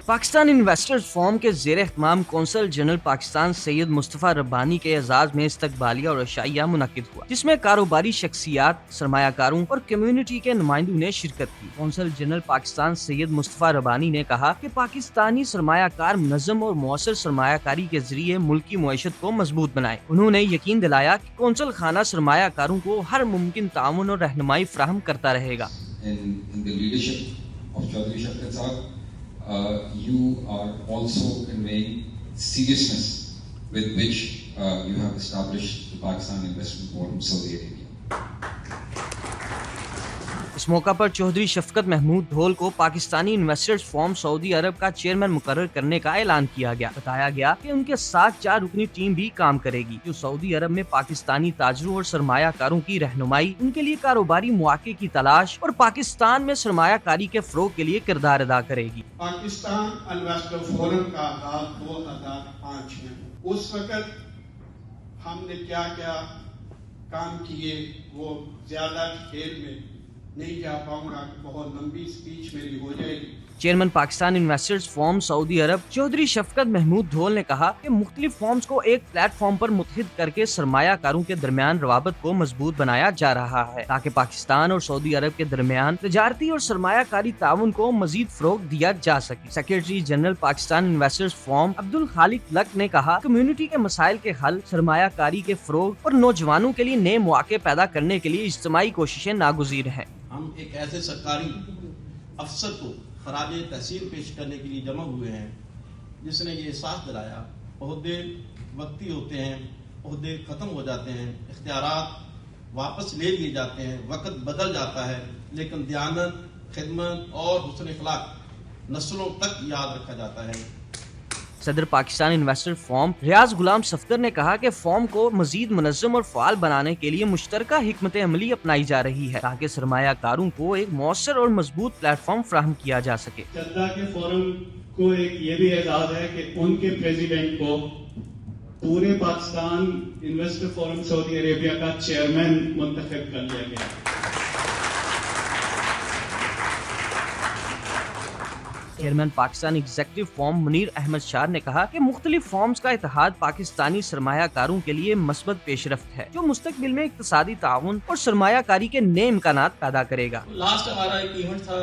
Pakistan investors forum के ज़ेर एहतमाम consul general Pakistan Syed Mustafa Rabbani के एजाज़ में इस्तकबालिया और अशाइया मुनक्किद हुआ, जिसमें कारोबारी शख्सियात, सरमायाकारों और कम्युनिटी के नुमाइंदों ने शिरकत की। कौंसल जनरल पाकिस्तान सैयद मुस्तफ़ा रब्बानी ने कहा कि पाकिस्तानी सरमायाकार मुनज़्ज़म और मौसर सरमायाकारी के जरिए मुल्क की मईशत को मजबूत बनाए। उन्होंने यकीन दिलाया कि कौंसल खाना सरमायाकारों को हर मुमकिन ताउन और रहनुमाई फराहम करता रहेगा। You are also conveying seriousness with which you have established the Pakistan Investment Forum Saudi Arabia. इस मौका पर चौधरी शफकत महमूद ढोल को पाकिस्तानी इन्वेस्टर्स फोरम सऊदी अरब का चेयरमैन मुकर्रर करने का ऐलान किया गया। बताया गया कि उनके साथ 4 रुकनी टीम भी काम करेगी, जो सऊदी अरब में पाकिस्तानी ताजरों और सरमायाकारों की रहनुमाई, उनके लिए कारोबारी मौके की तलाश और पाकिस्तान में सरमायाकारी के फरोग के लिए किरदार अदा करेगी। पाकिस्तान इन्वेस्टर फोरम का आगाज 2005 में, उस वक्त हमने क्या क्या काम किए वो ज्यादा डिटेल में नहीं जा पाऊंगा, बहुत लंबी स्पीच मेरी हो जाएगी। चेयरमैन पाकिस्तान इन्वेस्टर्स फोरम सऊदी अरब चौधरी शफकत महमूद ढोल ने कहा कि मुख्तलिफ फॉर्म्स को एक प्लेटफॉर्म पर मुत्तहिद करके सरमायाकारों के दरमियान रवाबत को मजबूत बनाया जा रहा है, ताकि पाकिस्तान और सऊदी अरब के दरमियान तजारती और सरमायाकारी ताउन को मजीद फरोग दिया जा सके। Secretary general Pakistan investors forum Abdul Khaliq Lak ने कहा, कम्युनिटी के मसाइल के हल, सरमायाकारी के फरोग और नौजवानों के लिए नए मौके पैदा करने के लिए इज्तिमाई कोशिशें नागुज़ीर हैं। हम एक ऐसे सरकारी अफसर को खराज तहसीन पेश करने के लिए जमा हुए हैं, जिसने ये एहसास दिलाया ओहदे वक्ती होते हैं, ओहदे ख़त्म हो जाते हैं, इख्तियारात वापस ले लिए जाते हैं, वक्त बदल जाता है, लेकिन दयानत, खिदमत और हुस्न अखलाक नस्लों तक याद रखा जाता है। सदर पाकिस्तान इन्वेस्टर फोरम रियाज गुलाम सफदर ने कहा कि फोरम को मजीद मुनज़्ज़म और फ़ाल बनाने के लिए मुश्तरका हिकमत अमली अपनाई जा रही है, ताकि सरमायाकारों को एक मौसर और मजबूत प्लेटफॉर्म फराहम किया जा सके। जद्दा के फोरम को एक ये भी एजाज है कि उनके प्रेसिडेंट को पूरे Pakistan investor forum Saudi Arabia का चेयरमैन मुंतखब कर लिया गया। Chairman Pakistan executive forum Munir Ahmed Shah ने कहा कि मुख्तलिफ फॉर्म्स का इत्तेहाद पाकिस्तानी सरमायाकारों के लिए मस्बत पेशरफ्त है, जो मुस्तकबिल में इक्तसादी ताउन और सरमायाकारी के नए इम्कानात पैदा करेगा। लास्ट हमारा एक इवेंट था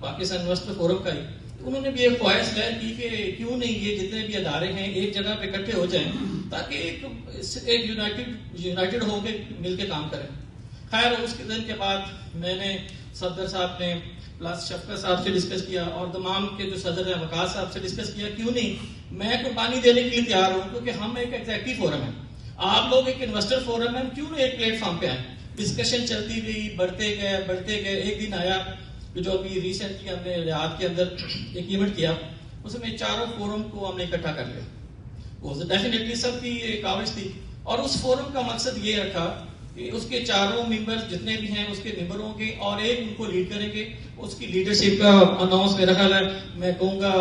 पाकिस्तान इन्वेस्टर फोरम का ही, उन्होंने भी एक ख्वाहिश जाहिर की कि क्यों नहीं ये जितने भी अदारे हैं एक जगह पे इकट्ठे हो जाएं, ताकि एक यूनाइटेड होकर मिलकर काम करें। खैर उसके दिन के बाद मैंने सदर साहब ने प्लस शफकत साहब से डिस्कस किया और तमाम के जो सदर हैं वकास साहब से डिस्कस किया, क्यों नहीं मैं कुर्बानी देने के लिए तैयार हूँ, क्योंकि हम एक एग्जीक्यूटिव फोरम है, आप लोग एक इन्वेस्टर फोरम है, क्यों नहीं एक प्लेटफॉर्म पे आए। डिस्कशन चलती गई, बढ़ते गए। एक दिन आया जो अभी रिसेंटली हमने रियाद के अंदर एक इवेंट किया, उसमें चारों फोरम को हमने इकट्ठा कर लिया। वो डेफिनेटली सबकी काविश थी और उस फोरम का मकसद ये रखा कि उसके चारों मेंबर्स जितने भी हैं उसके मेंबर होंगे और एक उनको लीड करेंगे। उसकी लीडरशिप का अनाउंस मेरा ख्याल है मैं कहूँगा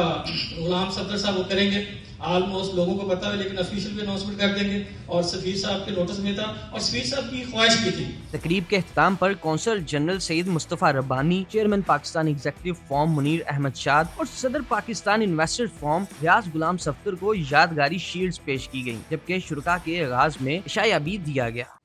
गुलाम सफदर साहब वो करेंगे, ऑलमोस्ट लोगों को पता है, लेकिन ऑफिशियल भी अनाउंसमेंट कर देंगे और सफीर साहब के नोटिस में था और सफीर साहब की ख्वाहिश भी थी। तकरीब के अख्ताम पर consul general Syed Mustafa Rabbani, chairman Pakistan executive forum Munir Ahmed Shah और सदर पाकिस्तान इन्वेस्टर्स फोरम रियाज गुलाम सफदर को यादगारी शील्ड्स पेश की गयी, जबकि शुरका के आगाज में इशायाबी दिया गया।